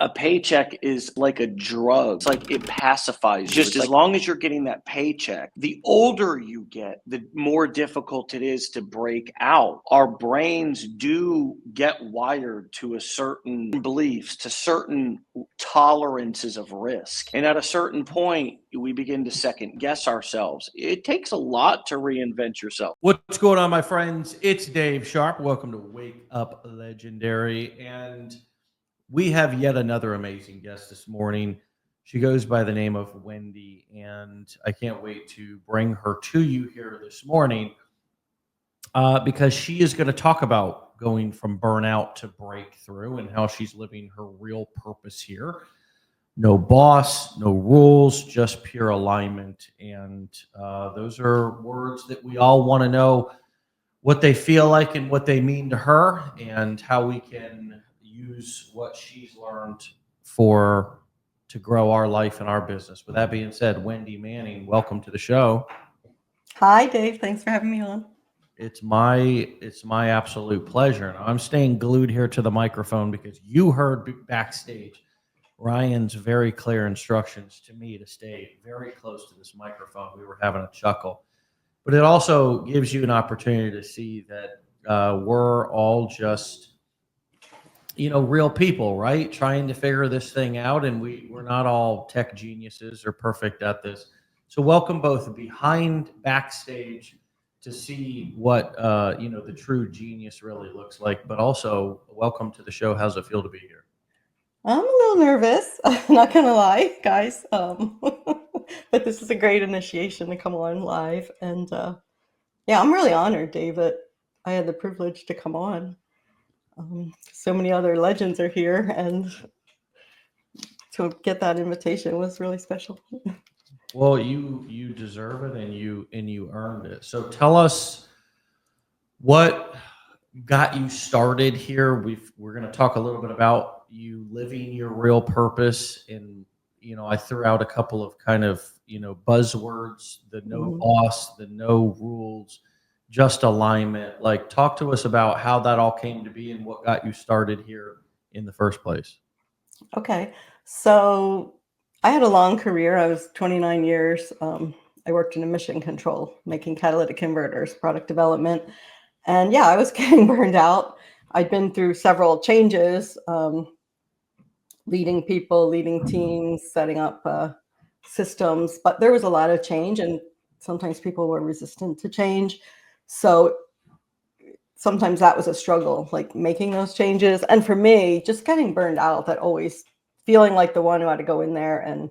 A paycheck is like a drug. It's like it pacifies you. Just as long as you're getting that paycheck, the older you get, the more difficult it is to break out. Our brains do get wired to a certain beliefs, to certain tolerances of risk. And at a certain point, we begin to second guess ourselves. It takes a lot to reinvent yourself. What's going on, my friends? It's Dave Sharpe. Welcome to Wake Up Legendary. And we have yet another amazing guest this morning. She goes by the name of Wendy, and I can't wait to bring her to you here this morning because she is going to talk about going from burnout to breakthrough and how she's living her real purpose here. No boss, no rules, just pure alignment. And those are words that we all want to know what they feel like and what they mean to her, and how we can use what she's learned for to grow our life and our business. With that being said, Wendy Manning, welcome to the show. Hi, Dave. Thanks for having me on. It's my absolute pleasure. And I'm staying glued here to the microphone because you heard backstage Ryan's very clear instructions to me to stay very close to this microphone. We were having a chuckle, but it also gives you an opportunity to see that we're all just, real people, right? Trying to figure this thing out, and we're not all tech geniuses or perfect at this. So welcome both behind backstage to see what the true genius really looks like, but also welcome to the show. How's it feel to be here? I'm a little nervous, not gonna lie, guys. But this is a great initiation to come on live, and yeah, I'm really honored, Dave, that I had the privilege to come on. So many other legends are here, and to get that invitation was really special. Well, you deserve it, and you earned it. So tell us what got you started here. We're going to talk a little bit about you living your real purpose, and I threw out a couple of kind of buzzwords: the no Mhm. boss, the no rules, just alignment. Like, talk to us about how that all came to be and what got you started here in the first place. Okay, so I had a long career. I was 29 years. I worked in emission control, making catalytic converters, product development. And yeah, I was getting burned out. I'd been through several changes, leading people, leading teams, setting up systems, but there was a lot of change, and sometimes people were resistant to change. So sometimes that was a struggle, like making those changes. And for me, just getting burned out, that always feeling like the one who had to go in there and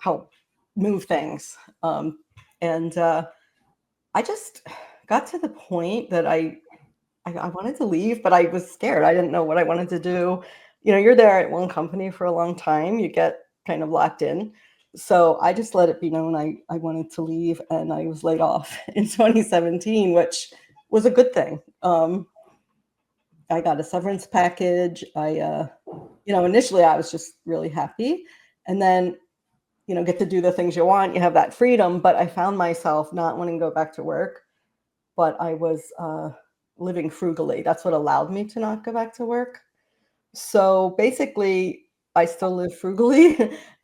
help move things. And I just got to the point that I wanted to leave, but I was scared. I didn't know what I wanted to do. You're there at one company for a long time, you get kind of locked in. So I just let it be known I wanted to leave, and I was laid off in 2017, which was a good thing. I got a severance package. Initially I was just really happy, and then, get to do the things you want. You have that freedom, but I found myself not wanting to go back to work, but I was living frugally. That's what allowed me to not go back to work. So basically, I still live frugally,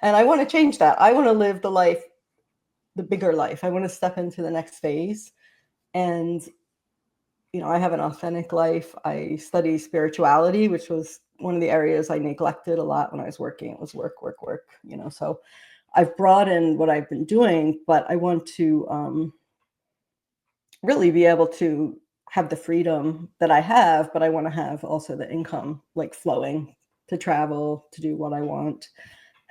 and I want to change that. I want to live the life, the bigger life. I want to step into the next phase. And, I have an authentic life. I study spirituality, which was one of the areas I neglected a lot when I was working. It was work, work, work, so I've broadened what I've been doing, but I want to really be able to have the freedom that I have, but I want to have also the income like flowing to travel, to do what I want.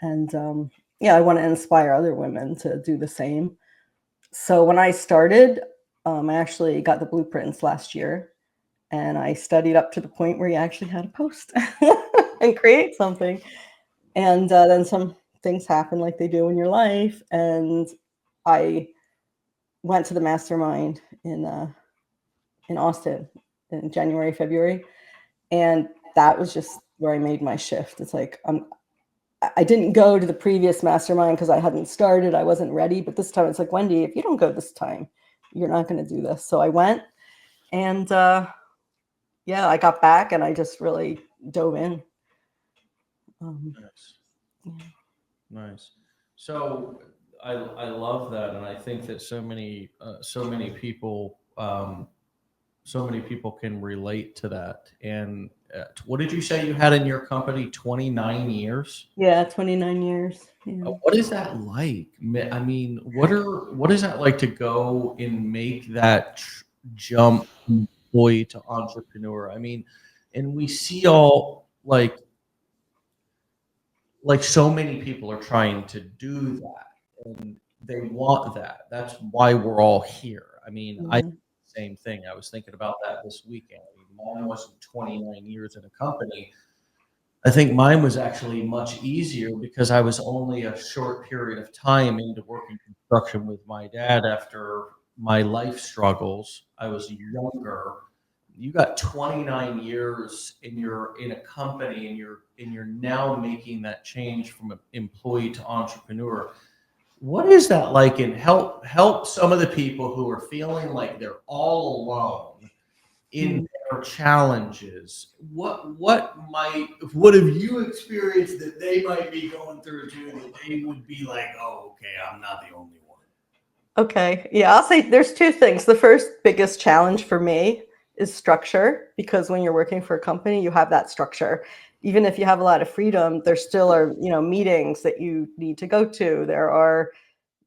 And yeah, I want to inspire other women to do the same. So when I started, I actually got the blueprints last year, and I studied up to the point where you actually had to post and create something. And then some things happen like they do in your life. And I went to the mastermind in Austin in January, February. And that was just where I made my shift. It's like, I didn't go to the previous mastermind because I hadn't started. I wasn't ready. But this time it's like, Wendy, if you don't go this time, you're not going to do this. So I went, and yeah, I got back and I just really dove in. Nice. Yeah. Nice. So I love that, and I think that so many people can relate to that. And what did you say you had in your company? 29 years. Yeah, 29 years. Yeah. What is that like? I mean, what is that like to go and make that jump from employee to entrepreneur? I mean, and we see all like so many people are trying to do that, and they want that. That's why we're all here. I mean, I Yeah. same thing. I was thinking about that this weekend. I mean, mine wasn't 29 years in a company. I think mine was actually much easier because I was only a short period of time into working construction with my dad after my life struggles. I was younger. You got 29 years and you're in a company and you're now making that change from an employee to entrepreneur. What is that like? And help some of the people who are feeling like they're all alone in Mm. their challenges. What have you experienced that they might be going through too, that they would be like, oh, okay, I'm not the only one. Okay. Yeah, I'll say there's two things. The first biggest challenge for me is structure, because when you're working for a company, you have that structure. Even if you have a lot of freedom, there still are, meetings that you need to go to. There are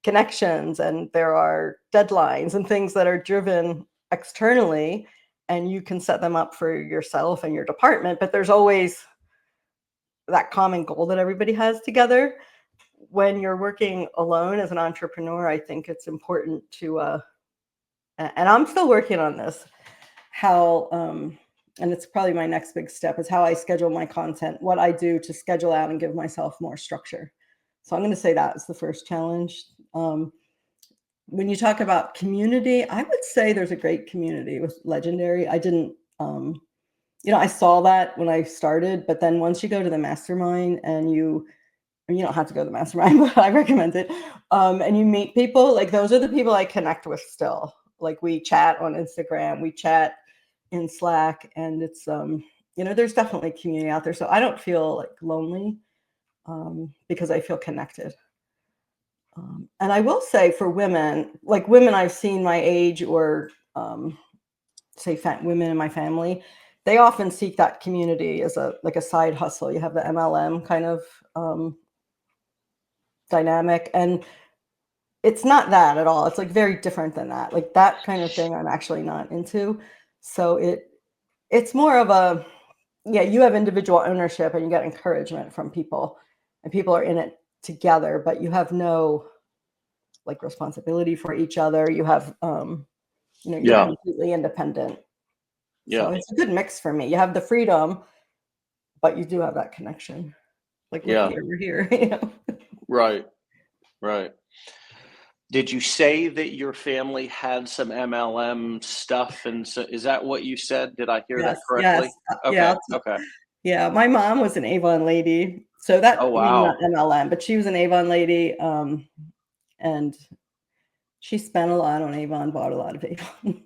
connections and there are deadlines and things that are driven externally, and you can set them up for yourself and your department, but there's always that common goal that everybody has together. When you're working alone as an entrepreneur, I think it's important to and I'm still working on this, how and it's probably my next big step, is how I schedule my content, what I do to schedule out and give myself more structure. So I'm going to say that is the first challenge. When you talk about community, I would say there's a great community with Legendary. I didn't I saw that when I started, but then once you go to the mastermind, and you don't have to go to the mastermind, but I recommend it. And you meet people, like those are the people I connect with still. Like we chat on Instagram, we chat in Slack, and it's there's definitely community out there. So I don't feel like lonely, because I feel connected. And I will say for women, like women I've seen my age, or say women in my family, they often seek that community as a side hustle. You have the MLM kind of dynamic, and it's not that at all. It's like very different than that. Like that kind of thing I'm actually not into. So it's more of a, yeah, you have individual ownership and you get encouragement from people, and people are in it together, but you have no like responsibility for each other. You have you're Yeah. completely independent. So Yeah. it's a good mix for me. You have the freedom, but you do have that connection. Like Yeah. we're here. Right. Right. Did you say that your family had some MLM stuff? And so is that what you said? Did I hear Yes, that yes. correctly? Yeah, Okay. Okay. yeah. My mom was an Avon lady. So that, Oh, not wow. MLM, but she was an Avon lady. And she spent a lot on Avon, bought a lot of Avon.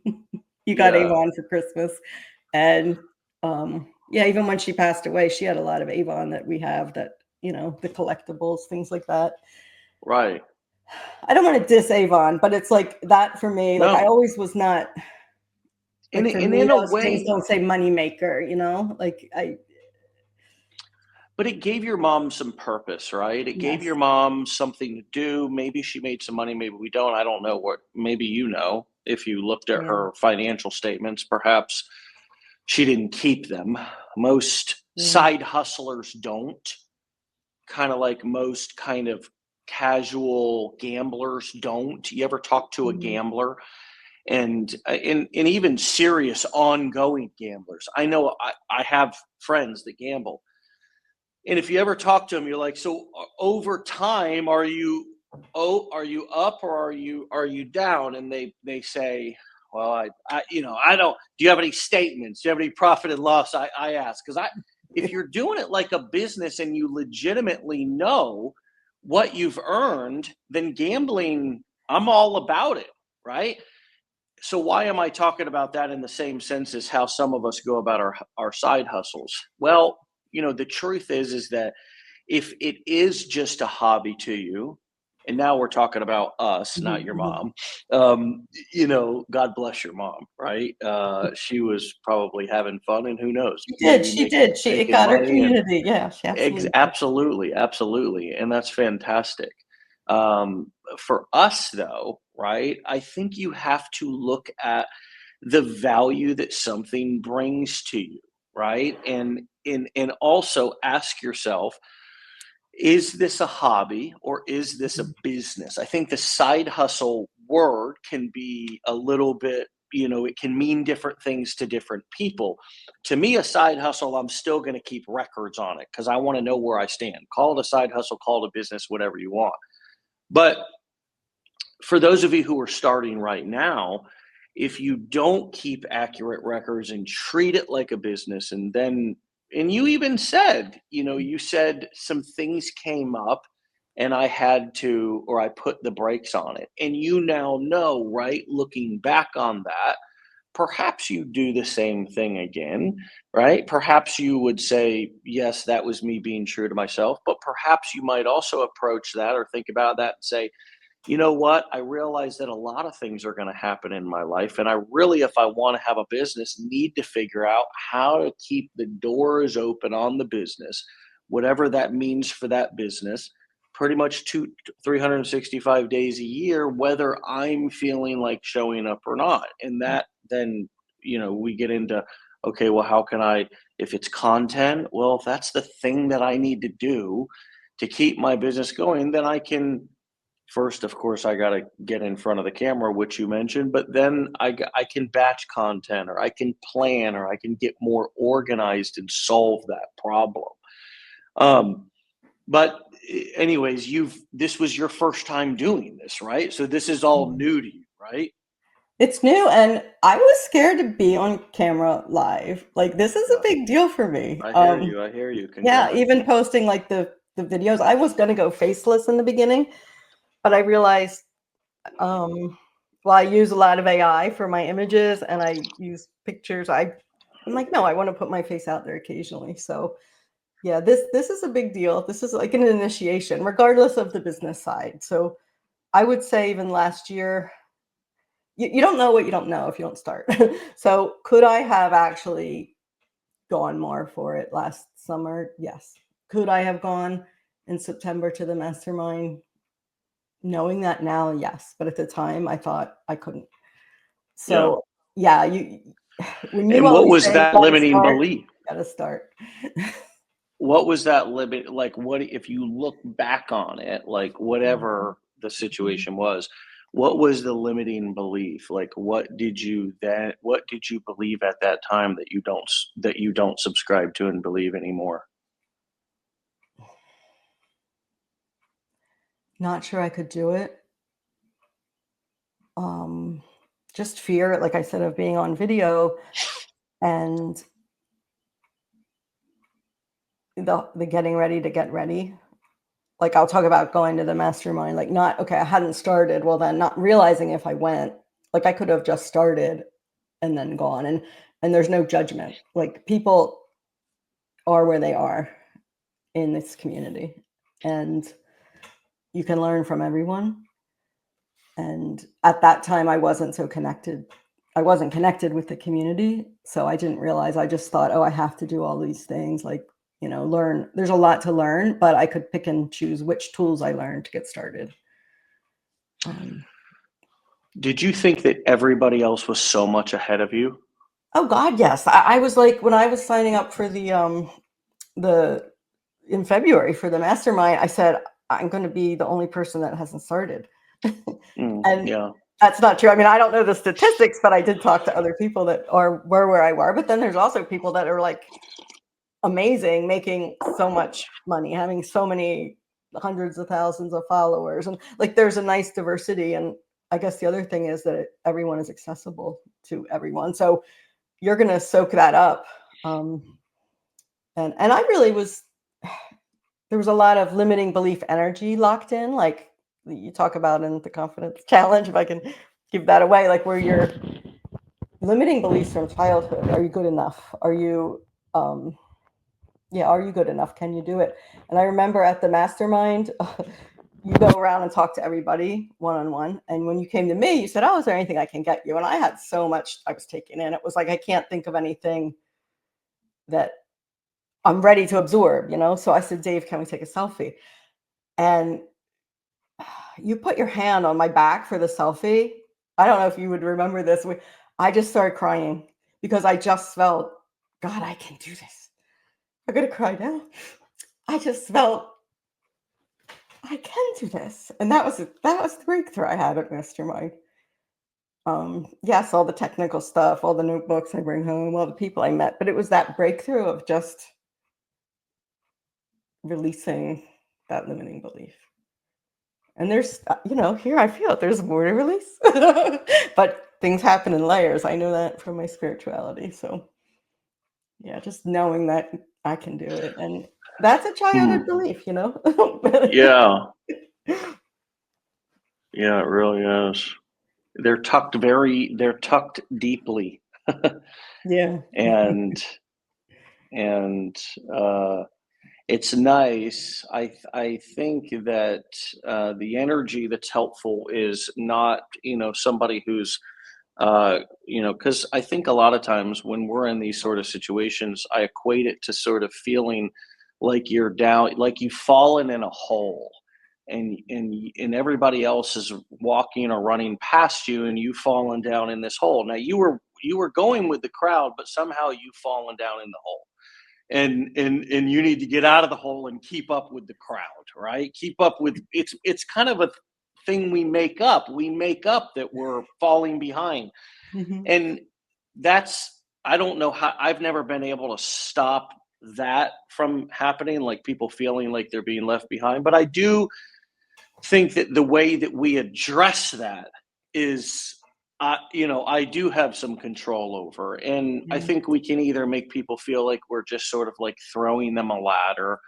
You got Yeah. Avon for Christmas. And yeah, even when she passed away, she had a lot of Avon that we have, that, the collectibles, things like that. Right. I don't want to diss Avon, but it's like that for me. Like I No. always was not, And, like for and me, in a those things way, don't say money maker, like but it gave your mom some purpose, right? It gave yes. your mom something to do. Maybe she made some money. Maybe we don't. I don't know what, maybe if you looked at Yeah. her financial statements, perhaps she didn't keep them. Most Yeah. side hustlers don't, kind of like most kind of casual gamblers don't. You ever talk to a Mhm. gambler, and even serious ongoing gamblers? I know I have friends that gamble, and if you ever talk to them, you're like, so over time, are you up, or are you down? And they say, well, I don't. Do you have any statements? Do you have any profit and loss? I ask, because if you're doing it like a business and you legitimately know what you've earned, then gambling, I'm all about it, right? So why am I talking about that in the same sense as how some of us go about our side hustles? Well, the truth is that if it is just a hobby to you, and now we're talking about us, not Mhm, your mhm. mom. God bless your mom, right? She was probably having fun, and who knows, She did, maybe she did. It making got her money, and community. Yeah, she absolutely did. absolutely, absolutely, and that's fantastic. For us, though, right? I think you have to look at the value that something brings to you, right? And also ask yourself, is this a hobby or is this a Mhm. business? I think the side hustle word can be a little bit, it can mean different things to different people. To me, a side hustle, I'm still going to keep records on it because I want to know where I stand. Call it a side hustle, call it a business, whatever you want. But for those of you who are starting right now, if you don't keep accurate records and treat it like a business, and you even said, you said some things came up and I had to, or I put the brakes on it. And you now know, right? Looking back on that, perhaps you do the same thing again, right? Perhaps you would say, yes, that was me being true to myself, but perhaps you might also approach that or think about that and say, you know what? I realize that a lot of things are going to happen in my life. And I really, if I want to have a business, need to figure out how to keep the doors open on the business, whatever that means for that business, pretty much 365 days a year, whether I'm feeling like showing up or not. And that then, we get into, okay, well, how can I, if it's content, well, if that's the thing that I need to do to keep my business going, then I can. First, of course, I gotta get in front of the camera, which you mentioned, but then I can batch content, or I can plan, or I can get more organized and solve that problem. Um, but anyways, this was your first time doing this, right? So this is all Mhm. new to you, right? It's new, and I was scared to be on camera live. Like, this is a Yeah, big deal for me. I hear you. I hear you. Yeah, Congrats. even posting like the videos. I was gonna go faceless in the beginning, but I realized, um, well, I use a lot of AI for my images and I use pictures. I'm like, no, I want to put my face out there occasionally. So yeah, this is a big deal. This is like an initiation, regardless of the business side. So I would say even last year, you don't know what you don't know if you don't start. So could I have actually gone more for it last summer? Yes. Could I have gone in September to the mastermind? Knowing that now, yes. But at the time, I thought I couldn't. Yeah. So yeah, you when you And what always was say that gotta limiting start, belief? gotta start. What was that limit, like, what if you look back on it, like, whatever the situation was, what was the limiting belief? Like, what did you believe at that time that you don't subscribe to and believe anymore? Not sure I could do it. Um, just fear, like I said, of being on video and the getting ready to get ready. Like, I'll talk about going to the mastermind, like, not okay, I hadn't started, well, then not realizing if I went, like, I could have just started and then gone, and there's no judgment. Like, people are where they are in this community, and you can learn from everyone. And at that time, I wasn't so connected. I wasn't connected with the community, so I didn't realize. I just thought, oh, I have to do all these things, like, learn. There's a lot to learn, but I could pick and choose which tools I learned to get started. Um, Did you think that everybody else was so much ahead of you? oh God, yes. I was like, when I was signing up for the in February for the mastermind, I said, I'm going to be the only person that hasn't started. And Yeah. that's not true. I mean, I don't know the statistics, but I did talk to other people that were where I were. But then there's also people that are like amazing, making so much money, having so many hundreds of thousands of followers, and like there's a nice diversity. And I guess the other thing is that everyone is accessible to everyone. So you're going to soak that up. And I really was. There was a lot of limiting belief energy locked in, like you talk about in the confidence challenge, if I can give that away, like where you're limiting beliefs from childhood. Are you good enough? Are you, um, Yeah, are you good enough? Can you do it? And I remember at the mastermind, you go around and talk to everybody one-on-one. And when you came to me, you said, oh, is there anything I can get you? And I had so much I was taking in. It was like, I can't think of anything that I'm ready to absorb, So I said, Dave, can we take a selfie? And you put your hand on my back for the selfie. I don't know if you would remember this. I just started crying because I just felt, God, I can do this. I'm going to cry now. I just felt I can do this. And that was the breakthrough I had at Mastermind. Yes, all the technical stuff, all the notebooks I bring home, all the people I met, but it was that breakthrough of just releasing that limiting belief. And there's, here I feel it, there's more to release, but things happen in layers. I know that from my spirituality. So yeah, just knowing that I can do it. And that's a childhood belief, Yeah. Yeah, it really is. They're tucked deeply. Yeah. and it's nice. I think that the energy that's helpful is not, somebody who's because I think a lot of times when we're in these sort of situations, I equate it to sort of feeling like you're down, like you've fallen in a hole, and everybody else is walking or running past you, and you've fallen down in this hole. Now you were going with the crowd, but somehow you've fallen down in the hole. And you need to get out of the hole and keep up with the crowd, right? Keep up with it's kind of a thing we make up. We make up that we're falling behind. Mhm. And that's, I don't know how, I've never been able to stop that from happening, like people feeling like they're being left behind. But I do think that the way that we address that is, I do have some control over. And I Yeah. think we can either make people feel like we're just sort of like throwing them a ladder,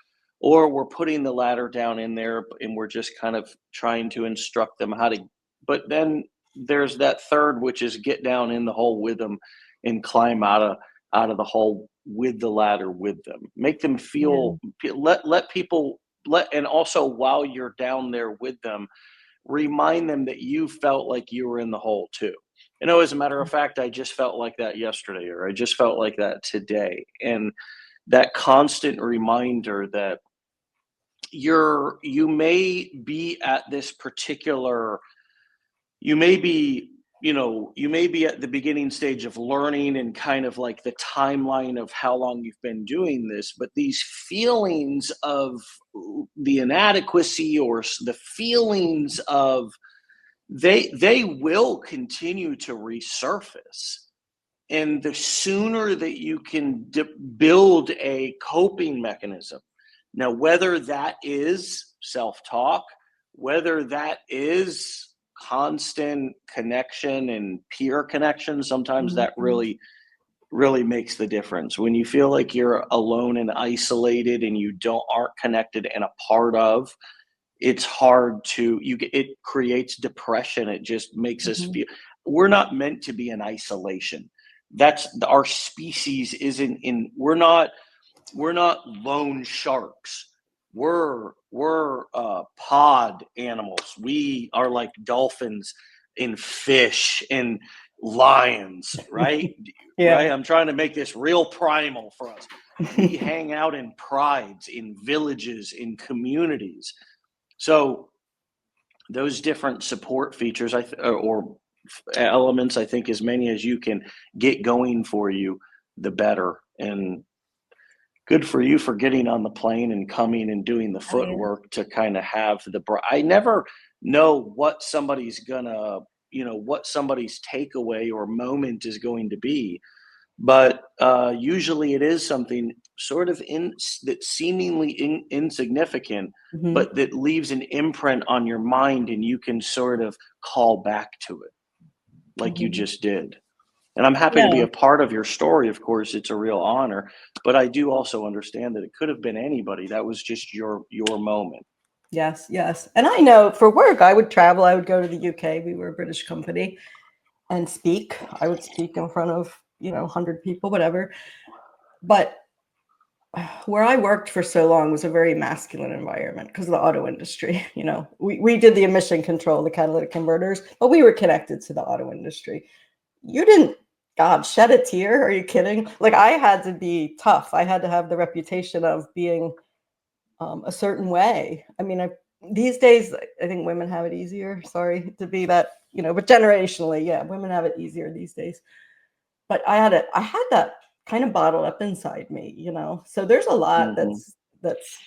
or we're putting the ladder down in there and we're just kind of trying to instruct them how to. But then there's that third, which is get down in the hole with them and climb out of the hole with the ladder with them. Make them Yeah. feel, let people and also while you're down there with them, remind them that you felt like you were in the hole too. As a matter of fact, I just felt like that yesterday, or I just felt like that today. And that constant reminder that you may be at this particular, you may be you may be at the beginning stage of learning and kind of like the timeline of how long you've been doing this, but these feelings of the inadequacy or the feelings of they will continue to resurface. And the sooner that you can build a coping mechanism, now whether that is self-talk, whether that is constant connection and peer connection, sometimes that Mhm. really makes the difference. When you feel like you're alone and isolated and you aren't connected and a part of, it's hard to it creates depression. It just makes us Mhm. feel we're not meant to be in isolation. That's our species isn't in we're not lone sharks. We're pod animals. We are like dolphins and fish and lions, right? Yeah. Right? I'm trying to make this real primal for us. We hang out in prides, in villages, in communities. So those different support features, or elements, I think as many as you can get going for you, the better. And good for you for getting on the plane and coming and doing the Oh, yeah. footwork to kind of have I never know what somebody's gonna, what somebody's takeaway or moment is going to be. But usually it is something sort of that's seemingly insignificant, Mhm. but that leaves an imprint on your mind, and you can sort of call back to it, like you Mhm. just did. And I'm happy to be Yeah. a part of your story. Of course, it's a real honor, but I do also understand that it could have been anybody. That was just your moment. Yes, yes. And I know for work, I would travel. I would go to the UK. We were a British company and speak. I would speak in front of, 100 people, whatever. But where I worked for so long was a very masculine environment because of the auto industry. You know, we did the emission control, the catalytic converters, but we were connected to the auto industry. You didn't, God, shed a tear. Are you kidding? Like, I had to be tough. I had to have the reputation of being a certain way. I mean, these days, I think women have it easier. Sorry to be that, you know, but generationally, yeah, women have it easier these days. But I had that kind of bottled up inside me, you know. So there's a lot Hmm. that's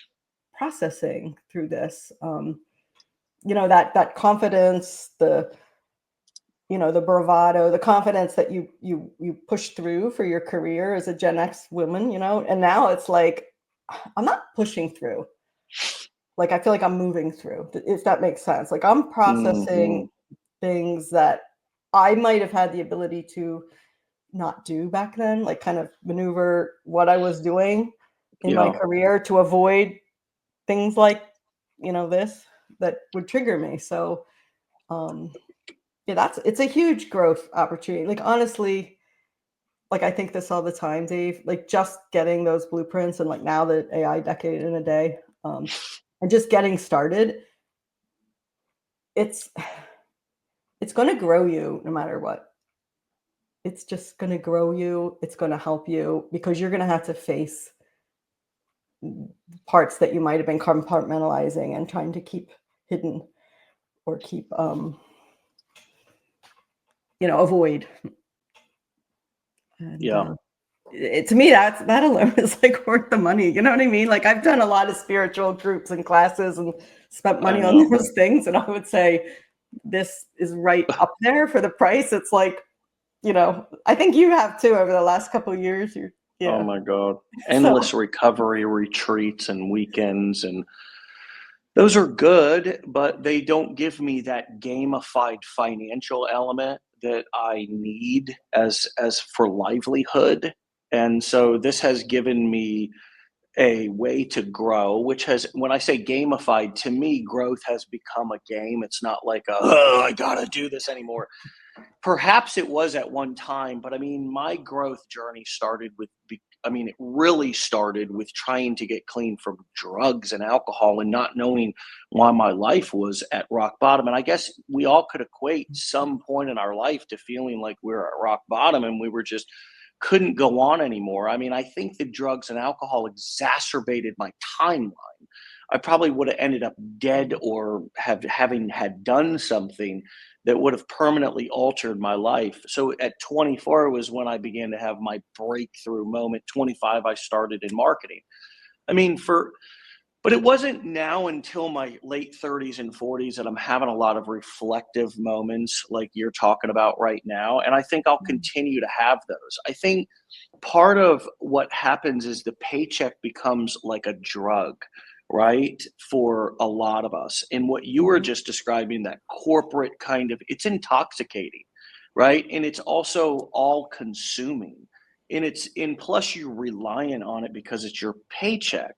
processing through this. You know, that confidence, the, you know, the bravado, the confidence that you push through for your career as a Gen X woman, you know. And now it's like, I'm not pushing through. Like, I feel like I'm moving through, if that makes sense. Like, I'm Hmm. processing things that I might have had the ability to not do back then, like kind of maneuver what I was doing in my Yeah. career to avoid things like, you know, this that would trigger me. So, um, yeah, it's a huge growth opportunity. Like, honestly, like, I think this all the time, Dave, like, just getting those blueprints and like now the AI decade in a day, and just getting started, it's it's going to grow you no matter what. It's just going to grow you. It's going to help you because you're going to have to face parts that you might have been compartmentalizing and trying to keep hidden or keep you know, avoid. And Yeah. to me, that alone is like worth the money, you know what I mean? Like, I've done a lot of spiritual groups and classes and spent I money on know. those things, and I would say this is right up there for the price. It's like, you know, I think you have too over the last couple of years. You, Oh yeah. my God. So Endless recovery retreats and weekends, and those are good, but they don't give me that gamified financial element that I need as for livelihood. And so this has given me a way to grow, which has, when I say gamified, to me, growth has become a game. It's not like a, oh, I gotta do this anymore. Perhaps it was at one time, but I mean, my growth journey started with, I mean, it really started with trying to get clean from drugs and alcohol and not knowing why my life was at rock bottom. And I guess we all could equate some point in our life to feeling like we were at rock bottom and we were just couldn't go on anymore. I mean, I think the drugs and alcohol exacerbated my timeline. I probably would have ended up dead or having had done something that would have permanently altered my life. So at 24 was when I began to have my breakthrough moment. 25, I started in marketing. I mean, but it wasn't now until my late 30s and 40s that I'm having a lot of reflective moments like you're talking about right now. And I think I'll continue to have those. I think part of what happens is the paycheck becomes like a drug, right? For a lot of us. And what you were just describing, that corporate kind of, it's intoxicating, right? And it's also all consuming. And plus you're reliant on it because it's your paycheck.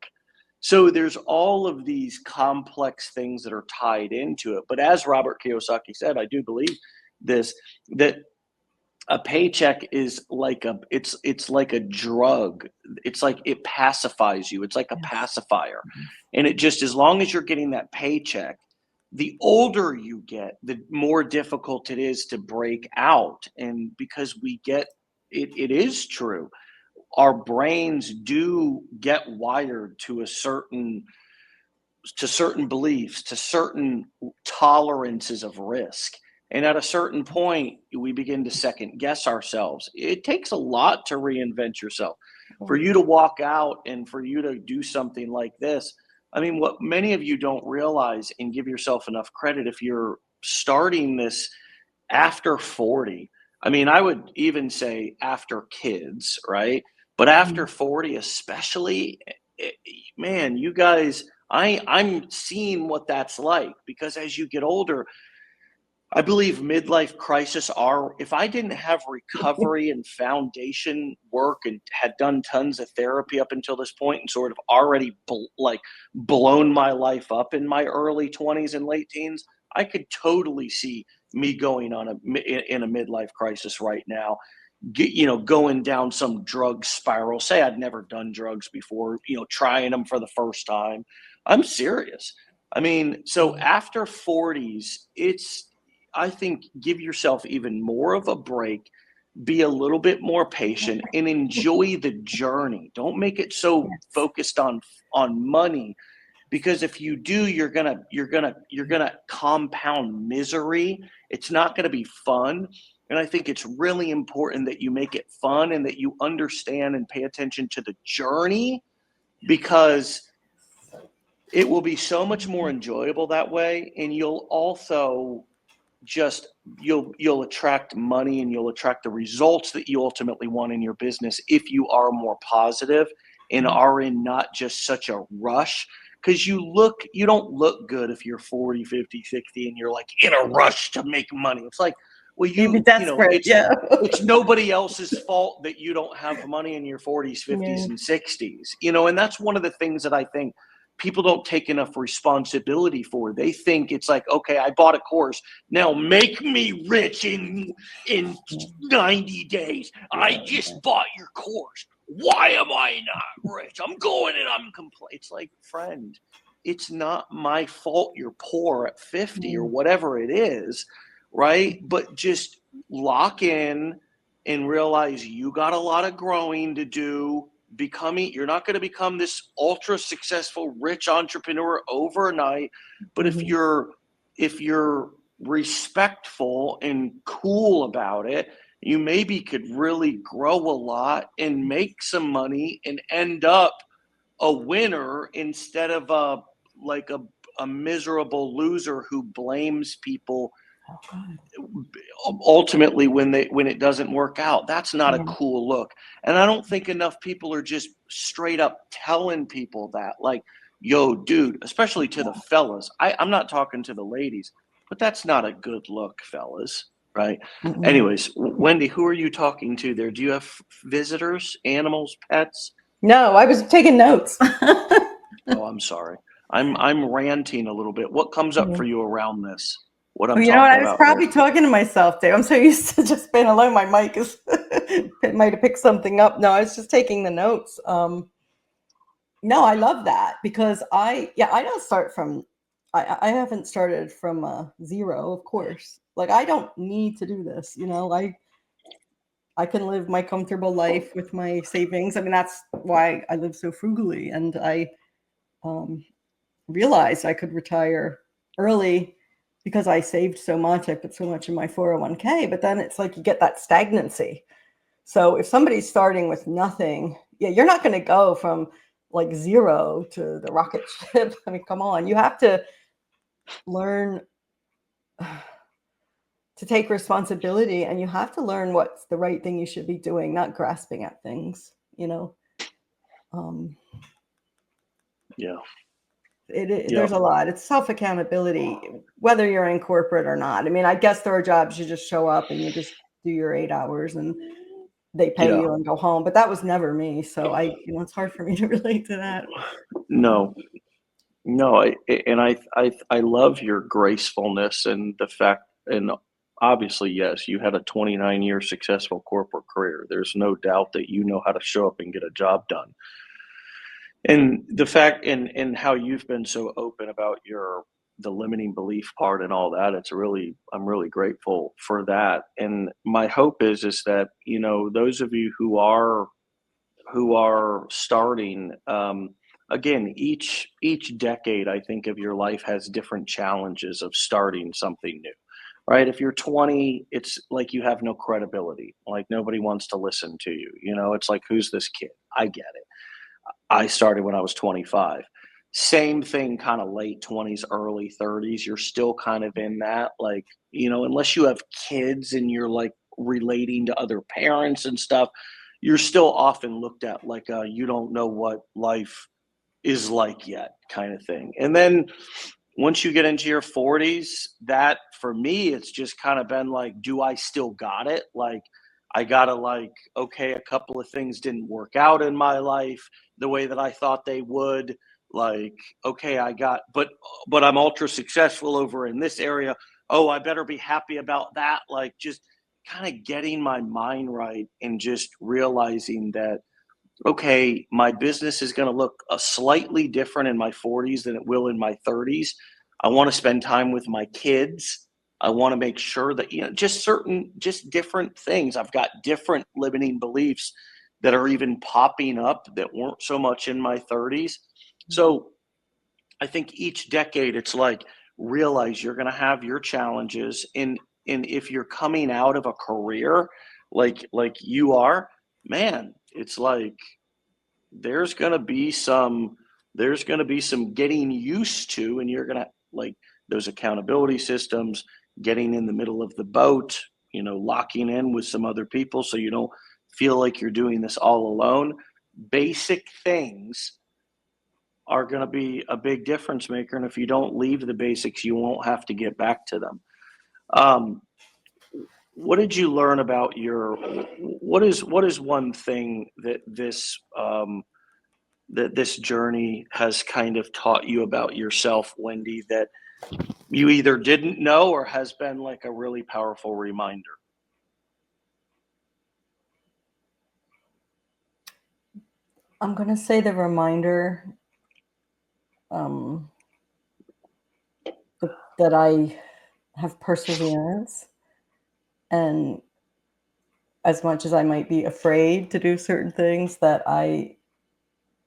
So there's all of these complex things that are tied into it. But as Robert Kiyosaki said, I do believe this, that a paycheck is like it's like a drug. It's like it pacifies you. It's like a yes, pacifier. yes, And it just, as long as you're getting that paycheck, the older you get, the more difficult it is to break out. And because we get it, it is true. Our brains do get wired to certain beliefs, to certain tolerances of risk. And at a certain point, we begin to second guess ourselves. It takes a lot to reinvent yourself. of For course. you to walk out and for you to do something like this, I mean, what many of you don't realize and give yourself enough credit, if you're starting this after 40, I mean, I would even say after kids, right? But after Mhm. 40, especially, eh, man, you guys, I'm seeing what that's like because as you get older, I believe midlife crisis are, if I didn't have recovery and foundation work and had done tons of therapy up until this point and sort of already blown my life up in my early 20s and late teens, I could totally see me going on in a midlife crisis right now. going down some drug spiral. Say I'd never done drugs before, trying them for the first time. I'm serious. I mean, so after 40s, I think, give yourself even more of a break, be a little bit more patient, and enjoy the journey. Don't make it so focused on money, because if you do, you're gonna compound misery. It's not gonna be fun. And I think it's really important that you make it fun and that you understand and pay attention to the journey, because it will be so much more enjoyable that way. And you'll also you'll attract money, and you'll attract the results that you ultimately want in your business if you are more positive and are in not just such a rush. Because you don't look good if you're 40, 50, 60 and you're like in a rush to make money. It's like, well, You'd be desperate. it's nobody else's fault that you don't have money in your 40s, 50s, and 60s. And that's one of the things that I think people don't take enough responsibility for. They think it's like, okay, I bought a course, now make me rich in 90 days. I just bought your course. Why am I not rich? I'm going and I'm complaining. It's like, friend, it's not my fault you're poor at 50 or whatever it is, right? But just lock in and realize you got a lot of growing to do. You're not going to become this ultra successful rich entrepreneur overnight, but if you're respectful and cool about it, you maybe could really grow a lot and make some money and end up a winner instead of a miserable loser who blames people ultimately when it doesn't work out. That's not a cool look. And I don't think enough people are just straight up telling people that, like, yo, dude, especially to the fellas. I'm not talking to the ladies, but that's not a good look, fellas, right? Anyways, Wendy, who are you talking to there? Do you have visitors, animals, pets? No, I was taking notes. Oh, I'm sorry. I'm ranting a little bit. What comes up for you around this? What I'm talking what? I was about probably there? talking to myself, Dave. I'm so used to just being alone. My mic is it might have picked something up. No, I was just taking the notes. No, I love that, because I don't start from. I haven't started from zero, of course. Like, I don't need to do this. I can live my comfortable life with my savings. I mean, that's why I live so frugally, and I realized I could retire early because I saved so much. I put so much in my 401k, but then it's like you get that stagnancy. So if somebody's starting with nothing, you're not going to go from like zero to the rocket ship. I mean, come on, you have to learn to take responsibility, and you have to learn what's the right thing you should be doing, not grasping at things, Yeah. There's a lot. It's self-accountability, whether you're in corporate or not. I mean, I guess there are jobs you just show up and you just do your 8 hours and they pay you and go home. But that was never me. So it's hard for me to relate to that. No, I love your gracefulness and the fact, and obviously, yes, you had a 29-year successful corporate career. There's no doubt that you know how to show up and get a job done. And the fact and how you've been so open about the limiting belief part and all that, I'm really grateful for that. And my hope is that, those of you who are starting, again, each decade, I think, of your life has different challenges of starting something new, right? If you're 20, it's like you have no credibility, like nobody wants to listen to you. It's like, who's this kid? I get it. I started when I was 25. Same thing, kind of late 20s, early 30s. You're still kind of in that, like, unless you have kids and you're like relating to other parents and stuff, you're still often looked at like you don't know what life is like yet, kind of thing. And then once you get into your 40s, that for me, it's just kind of been like, do I still got it? Like, I gotta, like, okay, a couple of things didn't work out in my life the way that I thought they would. Like, okay, but I'm ultra successful over in this area. Oh, I better be happy about that. Like, just kind of getting my mind right and just realizing that, okay, my business is going to look slightly different in my 40s than it will in my 30s. I want to spend time with my kids. I want to make sure that, just different things. I've got different limiting beliefs that are even popping up that weren't so much in my 30s. So I think each decade it's like, realize you're going to have your challenges. And if you're coming out of a career like you are, man, it's like there's going to be some getting used to, and you're going to like those accountability systems, getting in the middle of the boat, locking in with some other people so you don't feel like you're doing this all alone. Basic things are going to be a big difference maker. And if you don't leave the basics, you won't have to get back to them. What did you learn about what is one thing that this journey has kind of taught you about yourself, Wendy, that you either didn't know or has been like a really powerful reminder? I'm going to say the reminder that I have perseverance, and as much as I might be afraid to do certain things, that I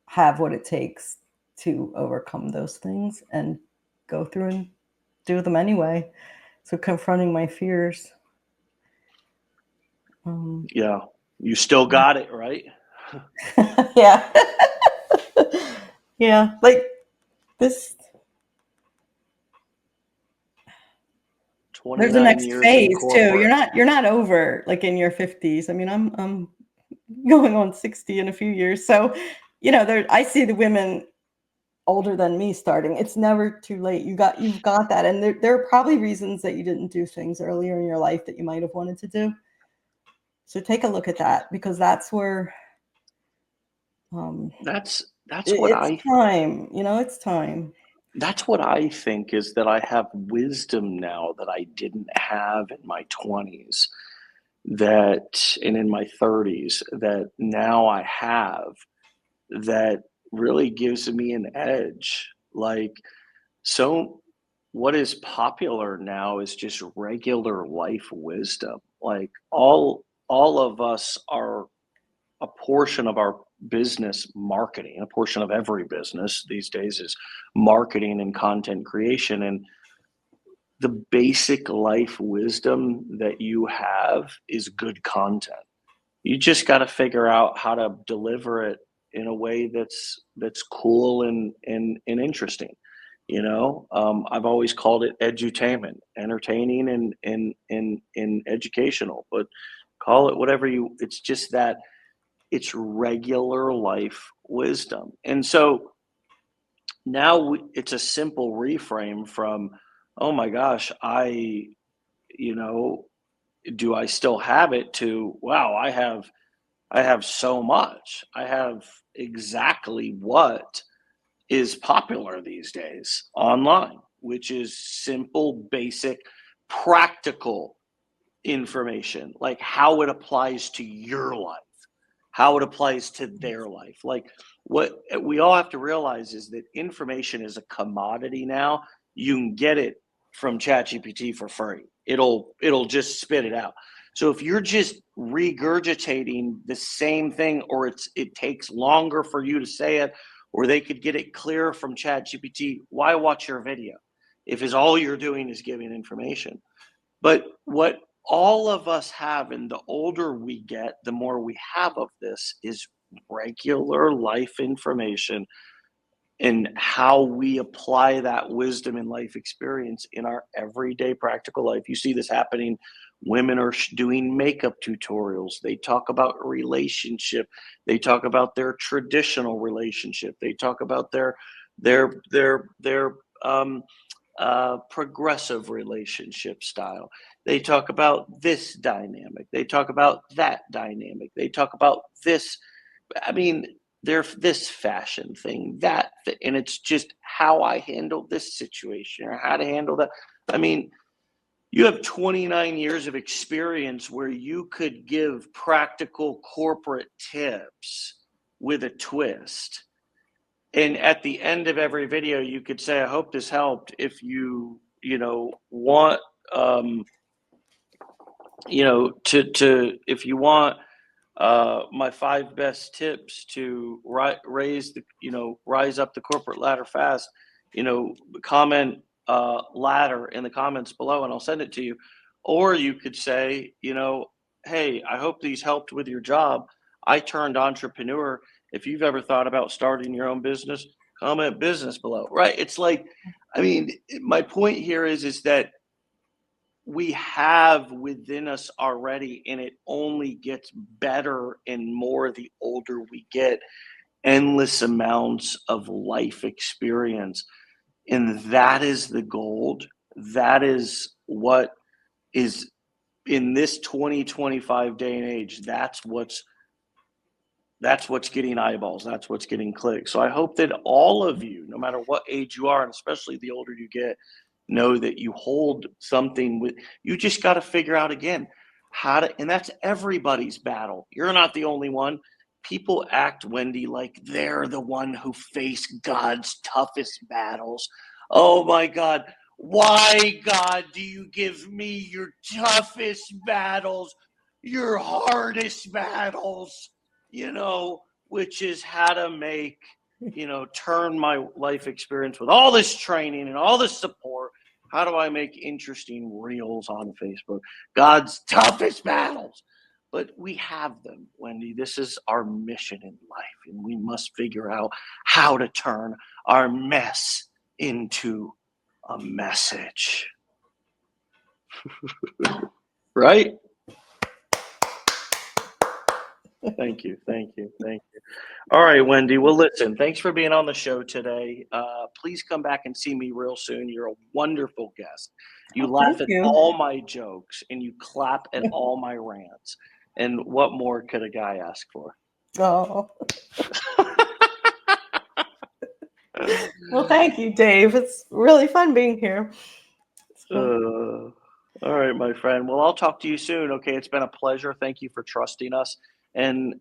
have what it takes to overcome those things and go through and do them anyway. So confronting my fears. Yeah, you still got it, right? Yeah. Yeah, like this. There's a 29 next years in phase too. corporate. You're not over like in your 50s. I mean, I'm going on 60 in a few years. So, I see the women older than me starting. It's never too late. You've got that. And there are probably reasons that you didn't do things earlier in your life that you might have wanted to do. So take a look at that, because that's where That's it's time. It's time. That's what I think, is that I have wisdom now that I didn't have in my 20s, and in my 30s, that now I have, that really gives me an edge. Like, so what is popular now is just regular life wisdom. Like, all of us are a portion of our business marketing. A portion of every business these days is marketing and content creation. And the basic life wisdom that you have is good content. You just got to figure out how to deliver it in a way that's cool and interesting. I've always called it edutainment, entertaining and educational, but call it whatever it's just that it's regular life wisdom. And so now it's a simple reframe from, oh my gosh, you know, do I still have it, to, wow, I have so much. I have exactly what is popular these days online, which is simple, basic, practical information, like how it applies to your life, how it applies to their life. Like, what we all have to realize is that information is a commodity now. You can get it from ChatGPT for free. It'll just spit it out. So if you're just regurgitating the same thing, or it takes longer for you to say it, or they could get it clearer from ChatGPT, why watch your video if is all you're doing is giving information? But what all of us have, and the older we get, the more we have of this, is regular life information, and how we apply that wisdom and life experience in our everyday practical life. You see this happening. Women are doing makeup tutorials. They talk about relationship. They talk about their traditional relationship. They talk about their progressive relationship style. They talk about this dynamic. They talk about that dynamic. They talk about this. I mean, they're this fashion thing, and it's just how I handle this situation or how to handle that. I mean, You have 29 years of experience where you could give practical corporate tips with a twist. And at the end of every video, you could say, I hope this helped. If you want, if you want my 5 best tips to rise up the corporate ladder fast, comment ladder in the comments below and I'll send it to you. Or you could say, hey, I hope these helped with your job. I turned entrepreneur. If you've ever thought about starting your own business, comment business below, right? It's like, I mean, my point here is that we have within us already, and it only gets better and more the older we get, endless amounts of life experience. And that is the gold. That is what is in this 2025 day and age. That's what's getting eyeballs. That's what's getting clicks. So I hope that all of you, no matter what age you are, and especially the older you get, know that you hold something with you. Just got to figure out again how to, and that's everybody's battle. You're not the only one. People act, Wendy, like they're the one who faced God's toughest battles. Oh my God. Why, God, do you give me your toughest battles, your hardest battles? Which is how to make, turn my life experience with all this training and all this support. How do I make interesting reels on Facebook? God's toughest battles. But we have them, Wendy. This is our mission in life, and we must figure out how to turn our mess into a message. Right? Thank you. All right, Wendy. Well, listen, thanks for being on the show today. Please come back and see me real soon. You're a wonderful guest. You laugh at all my jokes and you clap at all my rants. And what more could a guy ask for? Oh. Well, thank you, Dave. It's really fun being here. All right, my friend. Well, I'll talk to you soon. Okay, it's been a pleasure. Thank you for trusting us. And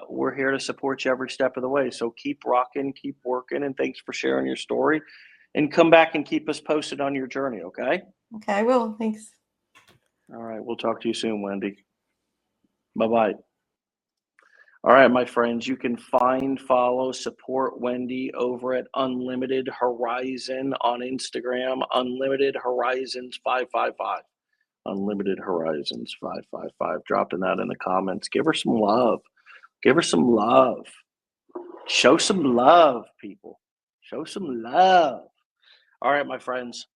we're here to support you every step of the way. So keep rocking, keep working, and thanks for sharing your story. And come back and keep us posted on your journey, okay? Okay, I will. Thanks. All right, we'll talk to you soon, Wendy. Bye-bye. All right, my friends, you can follow, support Wendy over at Unlimited Horizon on Instagram, Unlimited Horizons 555. Unlimited Horizons 555. Dropping that in the comments. Give her some love. Give her some love. Show some love, people. Show some love. All right, my friends.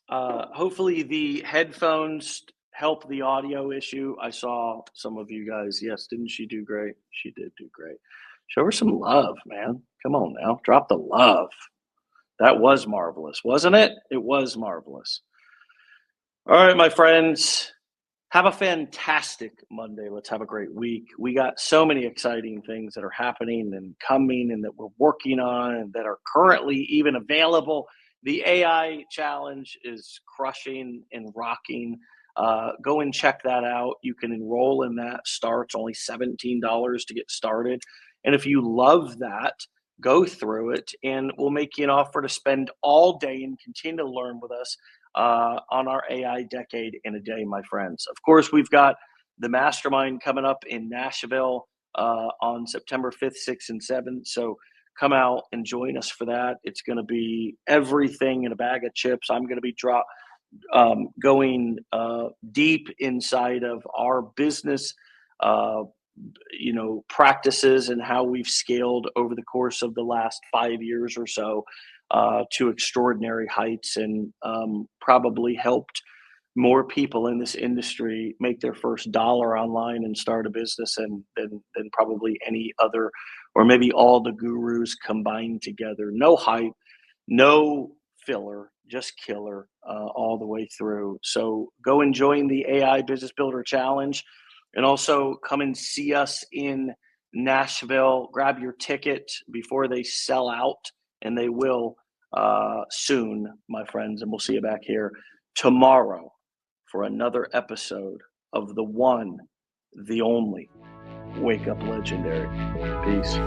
Hopefully the headphones help the audio issue. I saw some of you guys. Yes, didn't she do great? She did do great. Show her some love, man. Come on now. Drop the love. That was marvelous, wasn't it? It was marvelous. All right, my friends. Have a fantastic Monday. Let's have a great week. We got so many exciting things that are happening and coming and that we're working on and that are currently even available. The AI challenge is crushing and rocking. Go and check that out. You can enroll in that. Starts only $17 to get started. And if you love that, go through it and we'll make you an offer to spend all day and continue to learn with us on our AI decade in a day, my friends. Of course, we've got the mastermind coming up in Nashville on September 5th, 6th, and 7th. So come out and join us for that. It's going to be everything in a bag of chips. I'm going to be going deep inside of our business practices and how we've scaled over the course of the last 5 years or so to extraordinary heights and probably helped more people in this industry make their first dollar online and start a business than probably any other, or maybe all the gurus combined together. No hype, no filler, just killer all the way through. So go and join the AI Business Builder Challenge. And also come and see us in Nashville. Grab your ticket before they sell out, and they will. soon, my friends, and we'll see you back here tomorrow for another episode of the one, the only Wake Up Legendary. Peace.